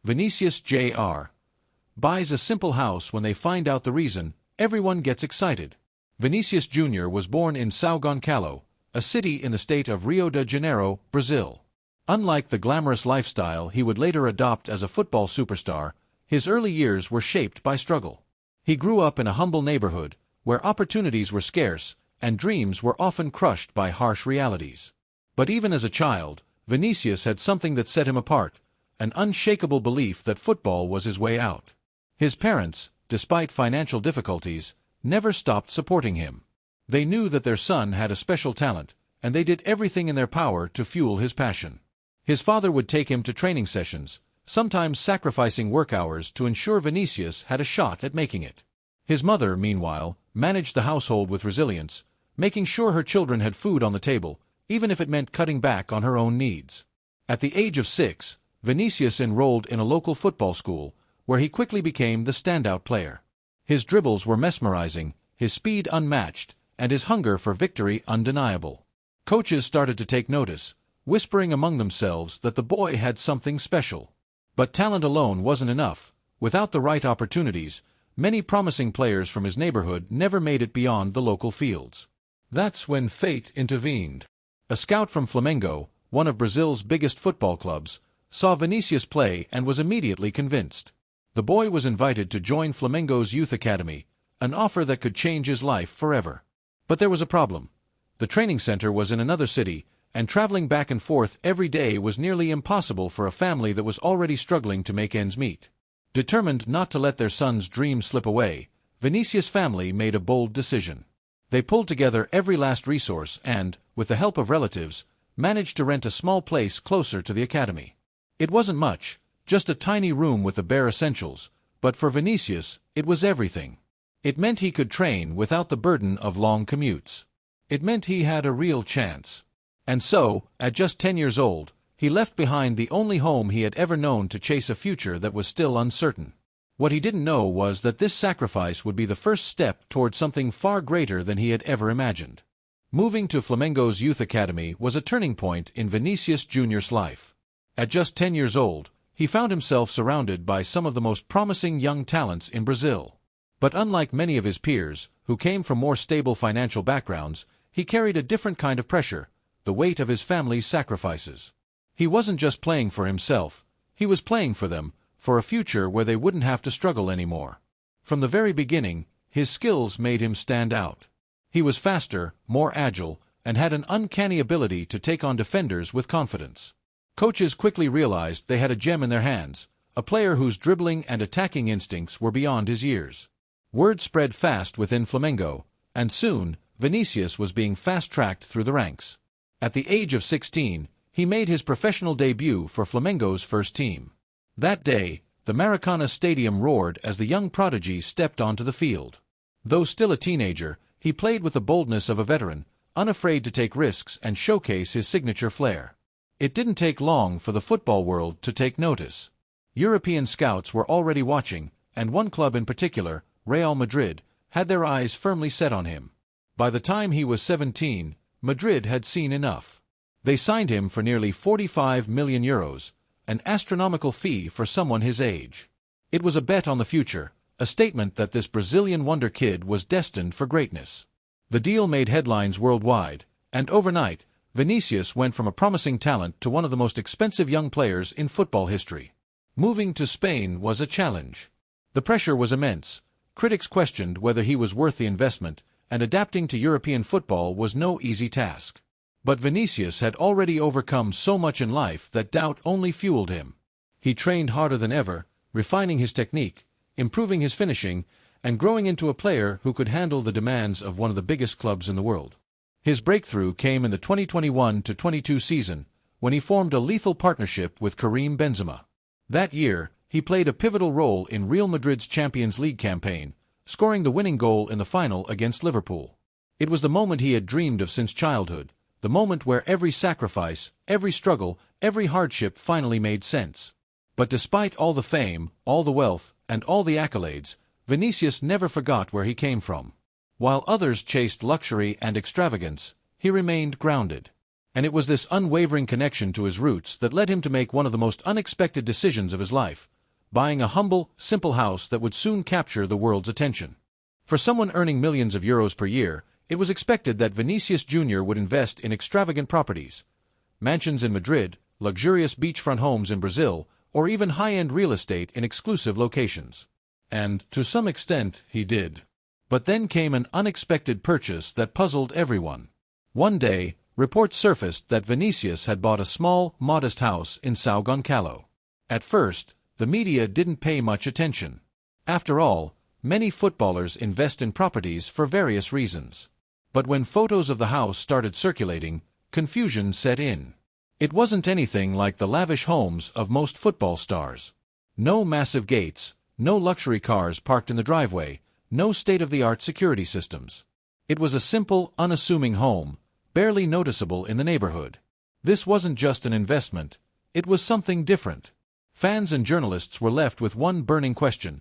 Vinicius Jr. buys a simple house. When they find out the reason, everyone gets excited. Vinicius Jr. was born in São Gonçalo, a city in the state of Rio de Janeiro, Brazil. Unlike the glamorous lifestyle he would later adopt as a football superstar, his early years were shaped by struggle. He grew up in a humble neighborhood, where opportunities were scarce, and dreams were often crushed by harsh realities. But even as a child, Vinicius had something that set him apart, an unshakable belief that football was his way out. His parents, despite financial difficulties, never stopped supporting him. They knew that their son had a special talent, and they did everything in their power to fuel his passion. His father would take him to training sessions, sometimes sacrificing work hours to ensure Vinicius had a shot at making it. His mother, meanwhile, managed the household with resilience, making sure her children had food on the table, even if it meant cutting back on her own needs. At the age of 6, Vinicius enrolled in a local football school, where he quickly became the standout player. His dribbles were mesmerizing, his speed unmatched, and his hunger for victory undeniable. Coaches started to take notice, whispering among themselves that the boy had something special. But talent alone wasn't enough. Without the right opportunities, many promising players from his neighborhood never made it beyond the local fields. That's when fate intervened. A scout from Flamengo, one of Brazil's biggest football clubs, saw Vinicius play and was immediately convinced. The boy was invited to join Flamengo's youth academy, an offer that could change his life forever. But there was a problem. The training center was in another city, and traveling back and forth every day was nearly impossible for a family that was already struggling to make ends meet. Determined not to let their son's dream slip away, Vinicius' family made a bold decision. They pulled together every last resource and, with the help of relatives, managed to rent a small place closer to the academy. It wasn't much, just a tiny room with the bare essentials, but for Vinicius, it was everything. It meant he could train without the burden of long commutes. It meant he had a real chance. And so, at just 10 years old, he left behind the only home he had ever known to chase a future that was still uncertain. What he didn't know was that this sacrifice would be the first step toward something far greater than he had ever imagined. Moving to Flamengo's youth academy was a turning point in Vinicius Jr.'s life. At just 10 years old, he found himself surrounded by some of the most promising young talents in Brazil. But unlike many of his peers, who came from more stable financial backgrounds, he carried a different kind of pressure, the weight of his family's sacrifices. He wasn't just playing for himself, he was playing for them, for a future where they wouldn't have to struggle anymore. From the very beginning, his skills made him stand out. He was faster, more agile, and had an uncanny ability to take on defenders with confidence. Coaches quickly realized they had a gem in their hands, a player whose dribbling and attacking instincts were beyond his years. Word spread fast within Flamengo, and soon, Vinicius was being fast-tracked through the ranks. At the age of 16, he made his professional debut for Flamengo's first team. That day, the Maracana Stadium roared as the young prodigy stepped onto the field. Though still a teenager, he played with the boldness of a veteran, unafraid to take risks and showcase his signature flair. It didn't take long for the football world to take notice. European scouts were already watching, and one club in particular, Real Madrid, had their eyes firmly set on him. By the time he was 17, Madrid had seen enough. They signed him for nearly €45 million, an astronomical fee for someone his age. It was a bet on the future, a statement that this Brazilian wonder kid was destined for greatness. The deal made headlines worldwide, and overnight, Vinicius went from a promising talent to one of the most expensive young players in football history. Moving to Spain was a challenge. The pressure was immense. Critics questioned whether he was worth the investment, and adapting to European football was no easy task. But Vinicius had already overcome so much in life that doubt only fueled him. He trained harder than ever, refining his technique, improving his finishing, and growing into a player who could handle the demands of one of the biggest clubs in the world. His breakthrough came in the 2021-22 season, when he formed a lethal partnership with Karim Benzema. That year, he played a pivotal role in Real Madrid's Champions League campaign, scoring the winning goal in the final against Liverpool. It was the moment he had dreamed of since childhood, the moment where every sacrifice, every struggle, every hardship finally made sense. But despite all the fame, all the wealth, and all the accolades, Vinicius never forgot where he came from. While others chased luxury and extravagance, he remained grounded. And it was this unwavering connection to his roots that led him to make one of the most unexpected decisions of his life, buying a humble, simple house that would soon capture the world's attention. For someone earning millions of euros per year, it was expected that Vinicius Jr. would invest in extravagant properties, mansions in Madrid, luxurious beachfront homes in Brazil, or even high-end real estate in exclusive locations. And, to some extent, he did. But then came an unexpected purchase that puzzled everyone. One day, reports surfaced that Vinicius had bought a small, modest house in São Gonçalo. At first, the media didn't pay much attention. After all, many footballers invest in properties for various reasons. But when photos of the house started circulating, confusion set in. It wasn't anything like the lavish homes of most football stars. No massive gates, no luxury cars parked in the driveway, no state-of-the-art security systems. It was a simple, unassuming home, barely noticeable in the neighborhood. This wasn't just an investment, it was something different. Fans and journalists were left with one burning question.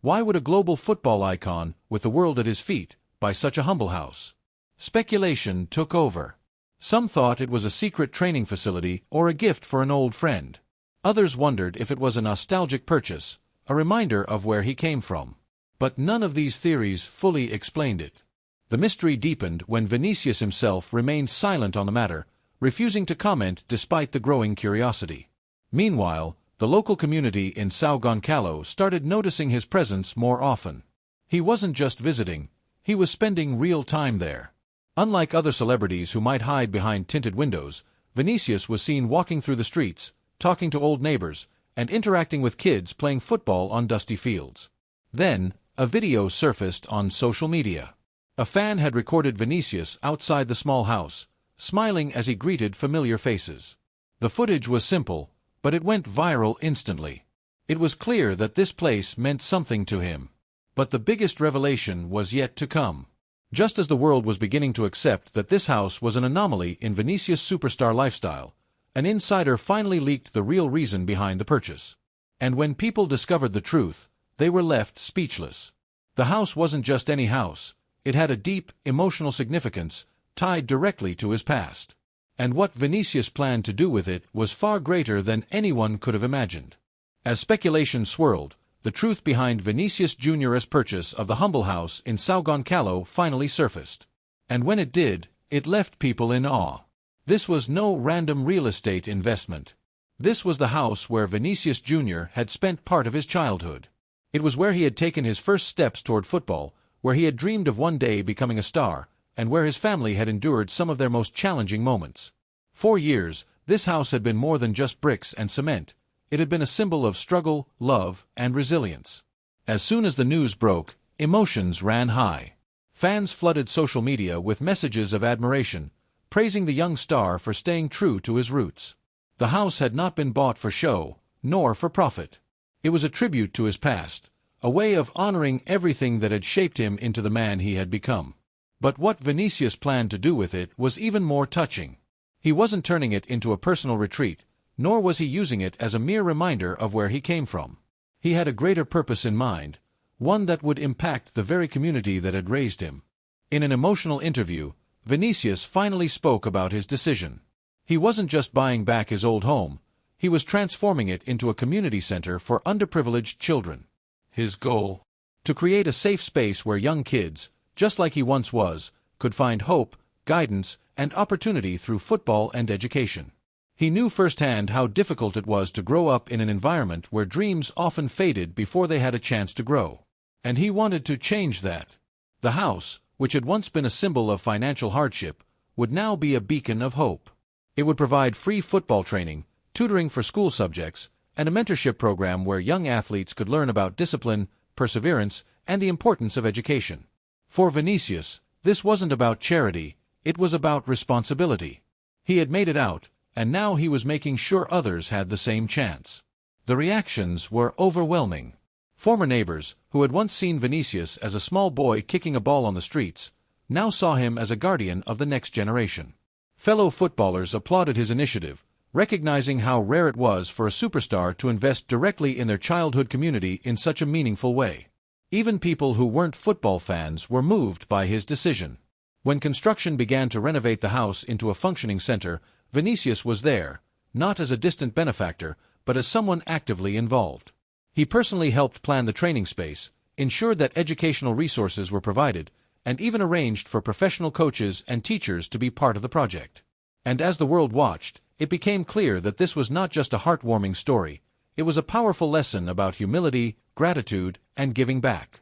Why would a global football icon, with the world at his feet, buy such a humble house? Speculation took over. Some thought it was a secret training facility or a gift for an old friend. Others wondered if it was a nostalgic purchase, a reminder of where he came from. But none of these theories fully explained it. The mystery deepened when Vinicius himself remained silent on the matter, refusing to comment despite the growing curiosity. Meanwhile, the local community in São Gonçalo started noticing his presence more often. He wasn't just visiting, he was spending real time there. Unlike other celebrities who might hide behind tinted windows, Vinicius was seen walking through the streets, talking to old neighbors, and interacting with kids playing football on dusty fields. Then, a video surfaced on social media. A fan had recorded Vinicius outside the small house, smiling as he greeted familiar faces. The footage was simple, but it went viral instantly. It was clear that this place meant something to him. But the biggest revelation was yet to come. Just as the world was beginning to accept that this house was an anomaly in Vinicius' superstar lifestyle, an insider finally leaked the real reason behind the purchase. And when people discovered the truth, they were left speechless. The house wasn't just any house. It had a deep, emotional significance, tied directly to his past. And what Vinicius planned to do with it was far greater than anyone could have imagined. As speculation swirled, the truth behind Vinicius Jr.'s purchase of the humble house in São Gonçalo finally surfaced. And when it did, it left people in awe. This was no random real estate investment. This was the house where Vinicius Jr. had spent part of his childhood. It was where he had taken his first steps toward football, where he had dreamed of one day becoming a star, and where his family had endured some of their most challenging moments. For years, this house had been more than just bricks and cement. It had been a symbol of struggle, love, and resilience. As soon as the news broke, emotions ran high. Fans flooded social media with messages of admiration, praising the young star for staying true to his roots. The house had not been bought for show, nor for profit. It was a tribute to his past, a way of honoring everything that had shaped him into the man he had become. But what Vinicius planned to do with it was even more touching. He wasn't turning it into a personal retreat, nor was he using it as a mere reminder of where he came from. He had a greater purpose in mind, one that would impact the very community that had raised him. In an emotional interview, Vinicius finally spoke about his decision. He wasn't just buying back his old home, he was transforming it into a community center for underprivileged children. His goal? To create a safe space where young kids, just like he once was, could find hope, guidance, and opportunity through football and education. He knew firsthand how difficult it was to grow up in an environment where dreams often faded before they had a chance to grow. And he wanted to change that. The house, which had once been a symbol of financial hardship, would now be a beacon of hope. It would provide free football training, tutoring for school subjects, and a mentorship program where young athletes could learn about discipline, perseverance, and the importance of education. For Vinicius, this wasn't about charity, it was about responsibility. He had made it out, and now he was making sure others had the same chance. The reactions were overwhelming. Former neighbors, who had once seen Vinicius as a small boy kicking a ball on the streets, now saw him as a guardian of the next generation. Fellow footballers applauded his initiative, recognizing how rare it was for a superstar to invest directly in their childhood community in such a meaningful way. Even people who weren't football fans were moved by his decision. When construction began to renovate the house into a functioning center, Vinicius was there, not as a distant benefactor, but as someone actively involved. He personally helped plan the training space, ensured that educational resources were provided, and even arranged for professional coaches and teachers to be part of the project. And as the world watched, it became clear that this was not just a heartwarming story, it was a powerful lesson about humility, gratitude, and giving back.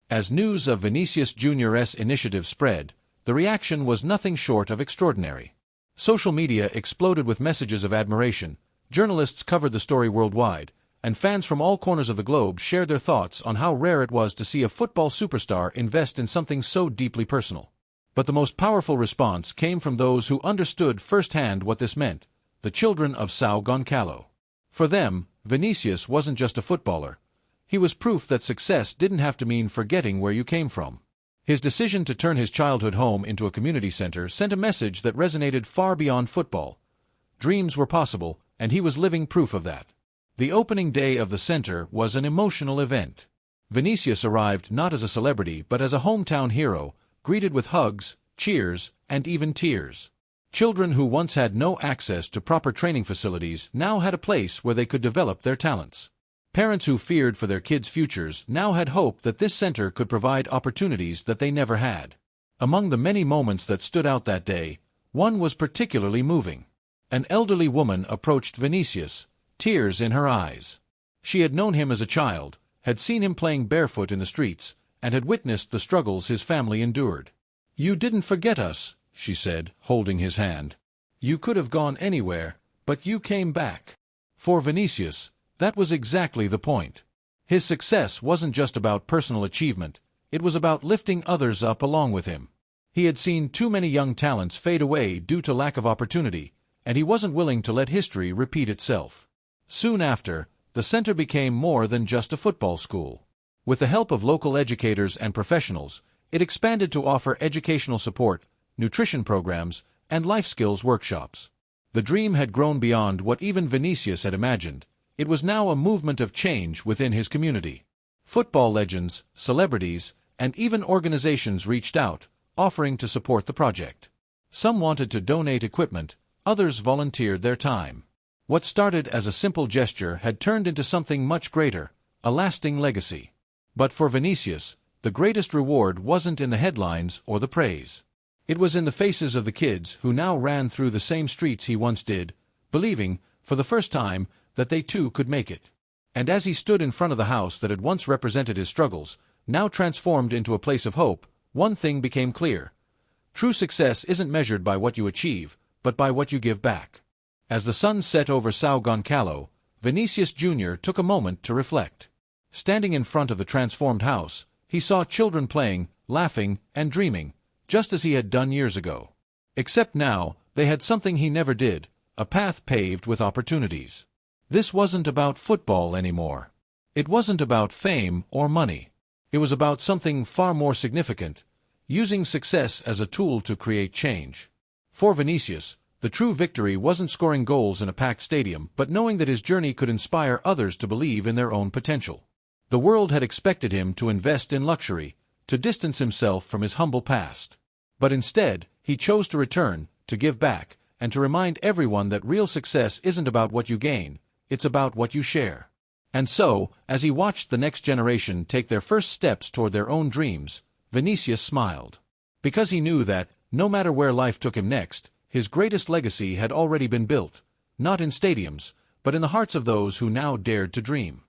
As news of Vinicius Jr.'s initiative spread, the reaction was nothing short of extraordinary. Social media exploded with messages of admiration, journalists covered the story worldwide, and fans from all corners of the globe shared their thoughts on how rare it was to see a football superstar invest in something so deeply personal. But the most powerful response came from those who understood firsthand what this meant, the children of São Gonçalo. For them, Vinicius wasn't just a footballer. He was proof that success didn't have to mean forgetting where you came from. His decision to turn his childhood home into a community center sent a message that resonated far beyond football. Dreams were possible, and he was living proof of that. The opening day of the center was an emotional event. Vinicius arrived not as a celebrity but as a hometown hero, greeted with hugs, cheers, and even tears. Children who once had no access to proper training facilities now had a place where they could develop their talents. Parents who feared for their kids' futures now had hope that this center could provide opportunities that they never had. Among the many moments that stood out that day, one was particularly moving. An elderly woman approached Vinicius, tears in her eyes. She had known him as a child, had seen him playing barefoot in the streets, and had witnessed the struggles his family endured. "You didn't forget us," she said, holding his hand. "You could have gone anywhere, but you came back." For Vinicius, that was exactly the point. His success wasn't just about personal achievement, it was about lifting others up along with him. He had seen too many young talents fade away due to lack of opportunity, and he wasn't willing to let history repeat itself. Soon after, the center became more than just a football school. With the help of local educators and professionals, it expanded to offer educational support, nutrition programs, and life skills workshops. The dream had grown beyond what even Vinicius had imagined. It was now a movement of change within his community. Football legends, celebrities, and even organizations reached out, offering to support the project. Some wanted to donate equipment, others volunteered their time. What started as a simple gesture had turned into something much greater, a lasting legacy. But for Vinicius, the greatest reward wasn't in the headlines or the praise. It was in the faces of the kids who now ran through the same streets he once did, believing, for the first time, that they too could make it. And as he stood in front of the house that had once represented his struggles, now transformed into a place of hope, one thing became clear. True success isn't measured by what you achieve, but by what you give back. As the sun set over São Gonçalo, Vinicius Jr. took a moment to reflect. Standing in front of the transformed house, he saw children playing, laughing, and dreaming, just as he had done years ago. Except now, they had something he never did, a path paved with opportunities. This wasn't about football anymore. It wasn't about fame or money. It was about something far more significant, using success as a tool to create change. For Vinicius, the true victory wasn't scoring goals in a packed stadium, but knowing that his journey could inspire others to believe in their own potential. The world had expected him to invest in luxury, to distance himself from his humble past. But instead, he chose to return, to give back, and to remind everyone that real success isn't about what you gain, it's about what you share. And so, as he watched the next generation take their first steps toward their own dreams, Vinicius smiled. Because he knew that, no matter where life took him next, his greatest legacy had already been built, not in stadiums, but in the hearts of those who now dared to dream.